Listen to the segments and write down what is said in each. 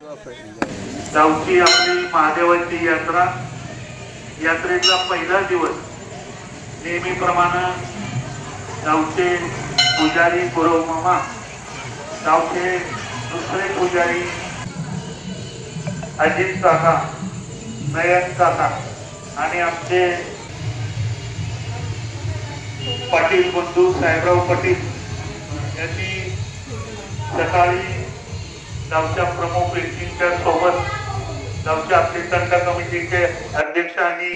गावची आपली महादेवाची यात्रा, यात्रेचा पहिला दिवस नेहमीप्रमाणे गावचे पुजारी गुरव मामा, गावचे दुसरे पुजारी अजित काका, नयन काका आणि आमचे पाटील बंधू साहेबराव पाटील यांनी सकाळी गावच्या प्रमुख व्यक्तींच्या सोबत गावच्या आपले तंटा कमिटीचे अध्यक्ष आणि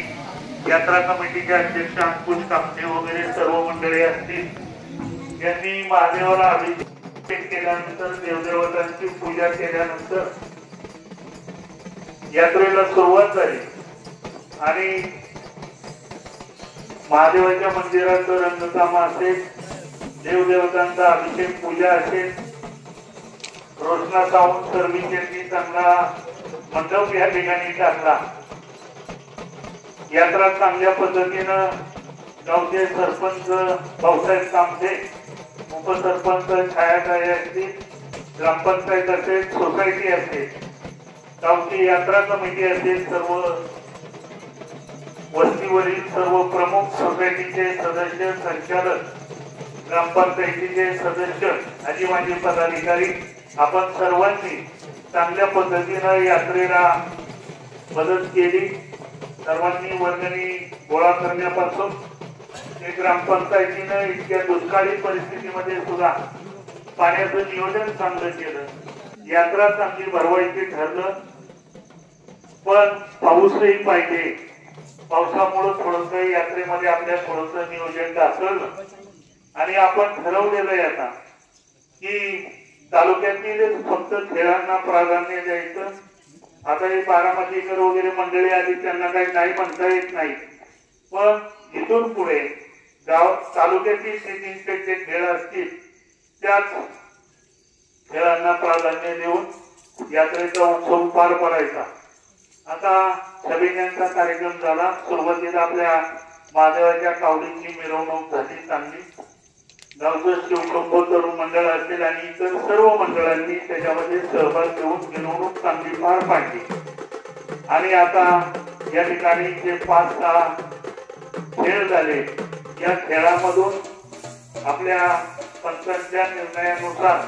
यात्रा कमिटीचे अध्यक्ष अंकुश कापसे वगैरे सर्व मंडळी असतील यांनी महादेवाला अभिषेक केल्यानंतर देवदेवतांची पूजा केल्यानंतर यात्रेला सुरुवात झाली आणि महादेवाच्या मंदिराचं रंगकाम असेल, देवदेवतांचा अभिषेक पूजा असेल, रोशना सावंत सर्व्हिस यांनी चांगला मंडप या ठिकाणी टाकला। यात्रा चांगल्या पद्धतीनं गावचे सरपंच भाऊसाहेब कामते, उपसरपंच छायाताई असतील, ग्रामपंचायत असेल, सोसायटी असेल, गावची यात्रा कमिटी असेल, सर्व वस्तीवरील सर्व प्रमुख सोसायटीचे सदस्य, संचालक, ग्रामपंचायतीचे सदस्य आणि माजी पदाधिकारी आपण सर्वांनी चांगल्या पद्धतीनं यात्रेला मदत केली। सर्वांनी वर्गणी गोळा करण्यापासून ते ग्रामपंचायतीनं इतक्या दुष्काळी परिस्थितीमध्ये सुद्धा पाण्याचं नियोजन चांगलं केलं, यात्रा चांगली भरवायची ठरलं। पण पाऊसही पाहिजे, पावसामुळे थोडंसं यात्रेमध्ये आपल्या थोडंसं नियोजन ढासळलं आणि आपण ठरवलेलं आहे आता की तालुक्यातील फक्त खेळांना प्राधान्य द्यायचं। आता हे बारामतीकर वगैरे मंडळी आली, त्यांना काही नाही म्हणता येत नाही, पण इथून पुढे गाव तालुक्यातील 300 खेळ असतील त्याच खेळांना प्राधान्य देऊन यात्रेचा उत्सव पार पडायचा। आता छबिन्यांचा कार्यक्रम झाला, सुरुवातीला आपल्या महादेवाच्या कावडीची मिरवणूक झाली चांगली, गावचं शिवकुंभ तरुण मंडळ असेल आणि इतर सर्व मंडळांनी त्याच्यामध्ये सहभाग घेऊन मिरवणूक चांगली पार पाडली। आणि आता या ठिकाणी जे 5-6 खेळ झाले, या खेळामधून आपल्या पंचांच्या निर्णयानुसार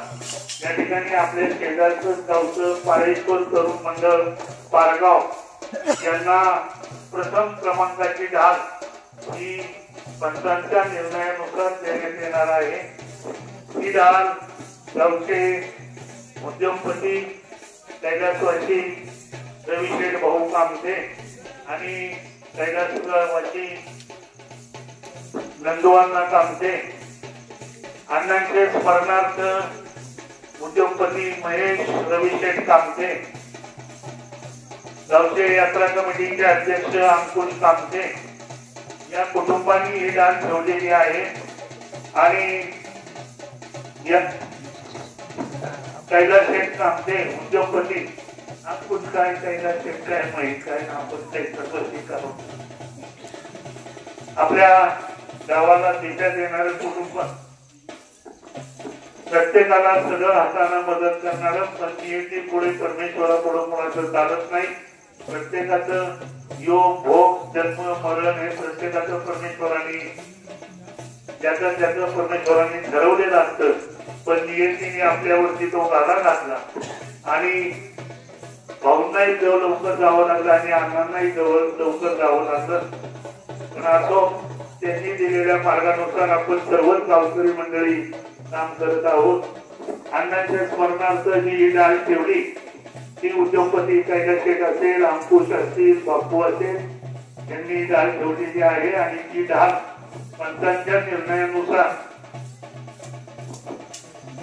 या ठिकाणी आपल्या शेजारचं गावचं पारेश्वर तरुण मंडळ पारगाव यांना प्रथम क्रमांकाची ढाल ही पंचांच्या निर्णयानुसार देण्यात येणार आहे। ही ढाल गावचे उद्यमपती कैलासवासी रविशेठ भाऊ कामते आणि कैलासवासी नंदुअण्णा कामते, अण्णांचे स्मरणार्थ उद्योगपती महेश रविशेठ कामते, गावचे यात्रा कमिटीचे अध्यक्ष अंकुश कामते या कुटुंबांनी ही ढाल ठेवलेली आहे। आणि या कैलासशेठ कामते उद्योगपती अंकुश काय, कैलासशेठ काय, माहीत काय, आपण ते कसं स्वीकारू, आपल्या गावाला दिशा देणारं कुटुंब, प्रत्येकाला सगळं हाताने मदत करणारं, पण नियती पुढे परमेश्वरापुढे कोणाचं चालत नाही। प्रत्येकाचं योग भोग जन्म मरण हे प्रत्येकाचं परमेश्वराने ज्याचं परमेश्वराने ठरवलेलं असतं, पण नियतीने आपल्यावरती तो गाडा घातला आणि भाऊंनाही जवळ लवकर जावं लागलं आणि अण्णांनाही जवळ लवकर जावं लागलं। पण असो, त्यांनी दिलेल्या मार्गानुसार आपण सर्वच गावकरी मंडळी काम करत आहोत। अण्णांच्या स्मरणार्थ ही ढाल ठेवली, ती उद्योगपती कैलासशेठ असेल, अंकुश असतील, बापू असेल यांनी ढाल ठेवलेली आहे। आणि ती ढाल पंचांच्या निर्णयानुसार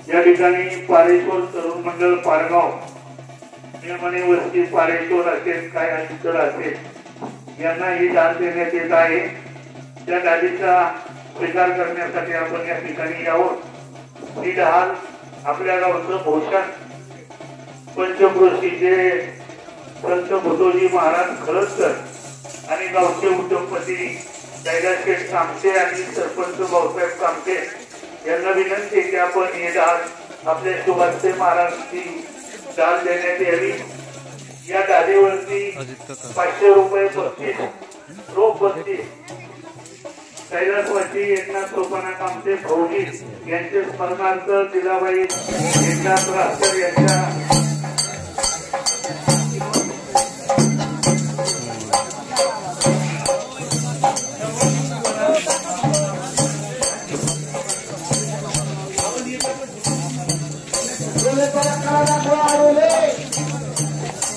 या ठिकाणी पारेश्वर तरुण मंडळ पारगाव, नियमने वस्ती पारेश्वर असेल, काय इतर असेल यांना ही ढाल देण्यात येत आहे। त्या ढालीचा स्वीकार करण्यासाठी आपण या ठिकाणी यावं। ही ढाल आपल्या गावचं भूषण पंचक्रोशीचे संत भुतोजी महाराज खरसकर आणि गावचे उद्योगपती कैलासशेठ कामते आणि सरपंच भाऊसाहेब कामते यांना विनंती की आपण हे ढाल आपले सुभाषचे महाराज डाल देण्यात यावी। या डालीवरती 500 रुपये बक्षीस रोख बक्षीस कैलासवासी एकनाथ सोपाना कामते फौजी यांचे स्मरणार्थ जिजाबाई एकनाथ रास्कर यांच्या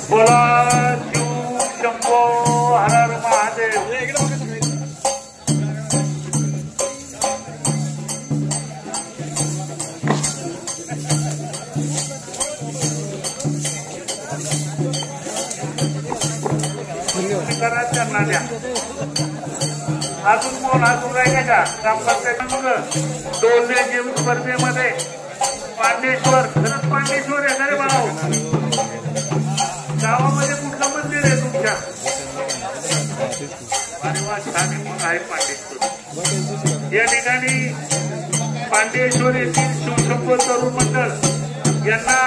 बोला शिव शंभो हर हर महादेव। त्यांना द्या अजून कोण अजून राहिले का ग्रामपंचायत डोले जीव स्पर्धेमध्ये पांडेश्वर खरंच पांडेश्वर आहे खरे म्हणाव गावामध्ये कुठलं मंदिर आहे तुमच्या? अरे वा छान आहे पांडेश्वर। या ठिकाणी पांडेश्वर येथील शिवशंभो तरुण मंडळ यांना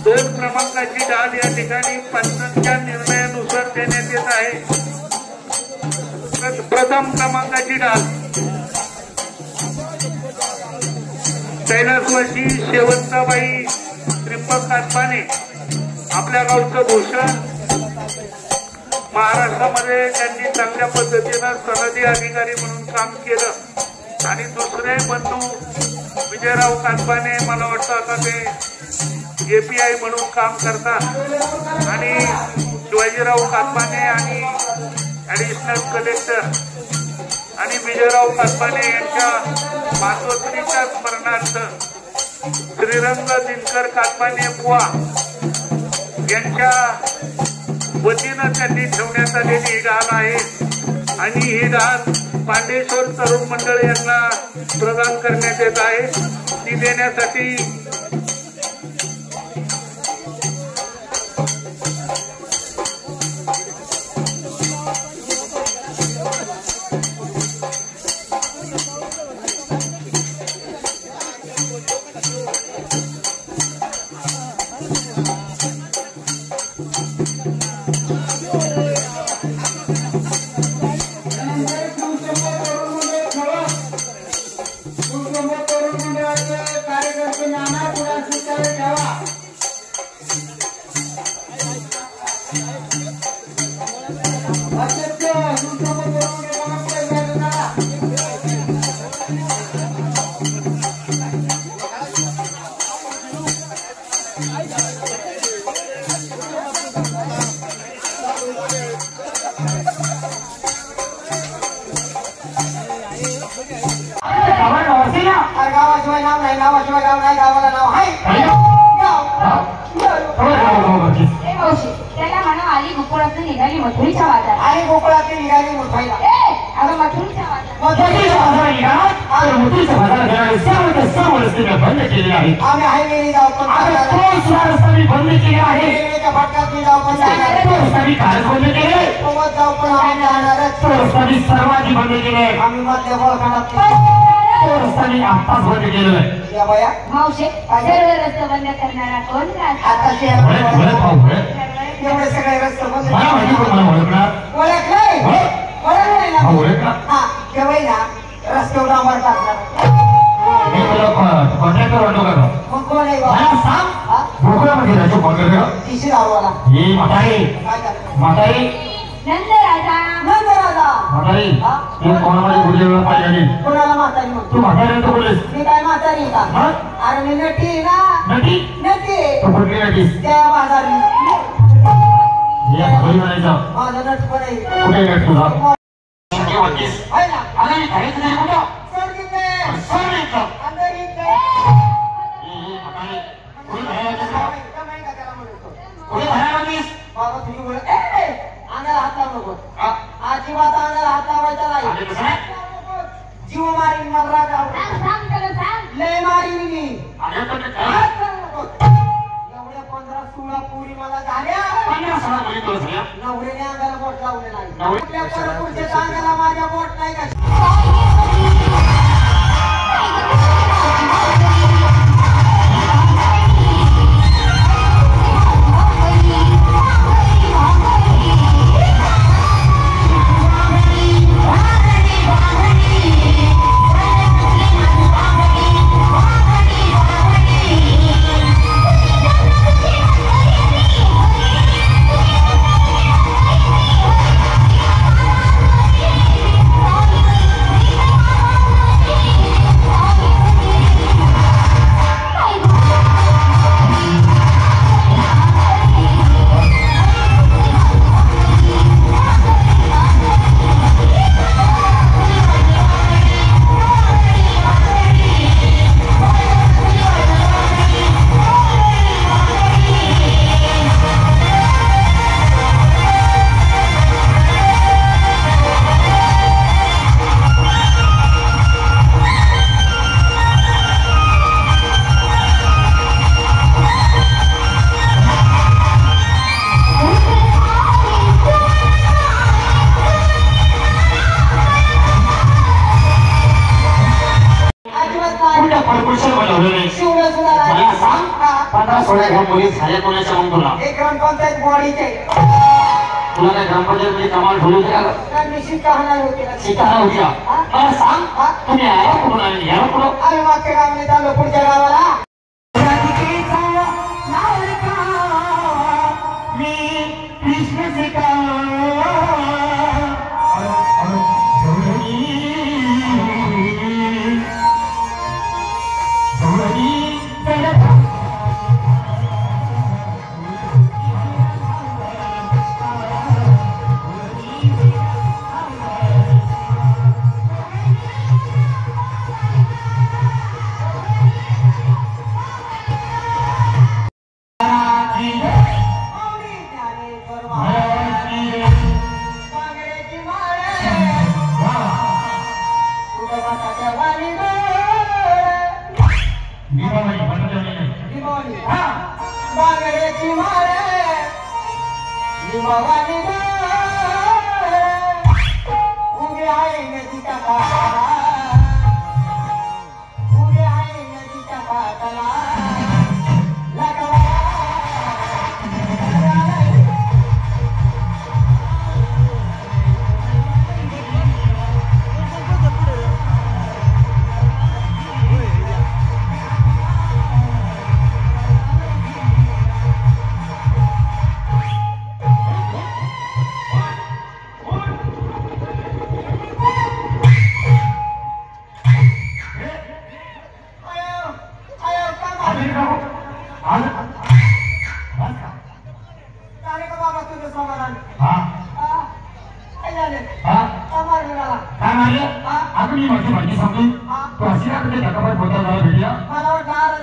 2 क्रमांकाची डाल या ठिकाणी पंचांच्या निर्णयानुसार देण्यात येत आहे। प्रथम क्रमांकाची डाल कैलासवासी शेवंताबाई त्रिपक कातपाने आपल्या गावचं भूषण महाराष्ट्रामध्ये त्यांनी चांगल्या पद्धतीनं सनदी अधिकारी म्हणून काम केलं। आणि दुसरे बंधू विजयराव कातपाने मला वाटतं आता ते API म्हणून काम करतात आणि शिवाजीराव कातपाने आणि ऍडिशनल कलेक्टर आणि विजयराव कातपाने यांच्या मातोश्रीच्या स्मरणार्थ श्रीरंग दिनकर कातपाने बुवा यांच्या वतीनं त्यांनी ठेवण्यात आलेली ही डाल आहे। आणि ही डाल पांडेश्वर तरुण मंडळ यांना प्रदान करण्यात येत आहे। ती देण्यासाठी जीव मारीन मला लय मारीन मी एवढ्या 15-16 पुरी मला झाल्या 15-16 मुली तुला झाल्या नवऱ्याने अंगाला बोट लावले नाही आपल्या परपुरच्या अंगाला माझ्या बोट नाही का सोड्या घेऊन मुली झाल्या कोणाच्या मग तुला एक ग्रामपंचायत बॉडीचे तुला काय ग्रामपंचायत मध्ये कमाल ठेवली होती का काय मी शिकवणार होते शिकायला होती का मला सांग तुम्ही आला कुठून आणि याला कुठं आम्ही मागच्या गावाने चाललो पुढच्या गावाला बांगड्याची माळे भवानी उभे आहे नदीच्या काठाला उभे आहे नदीच्या काठाला मला वाटलं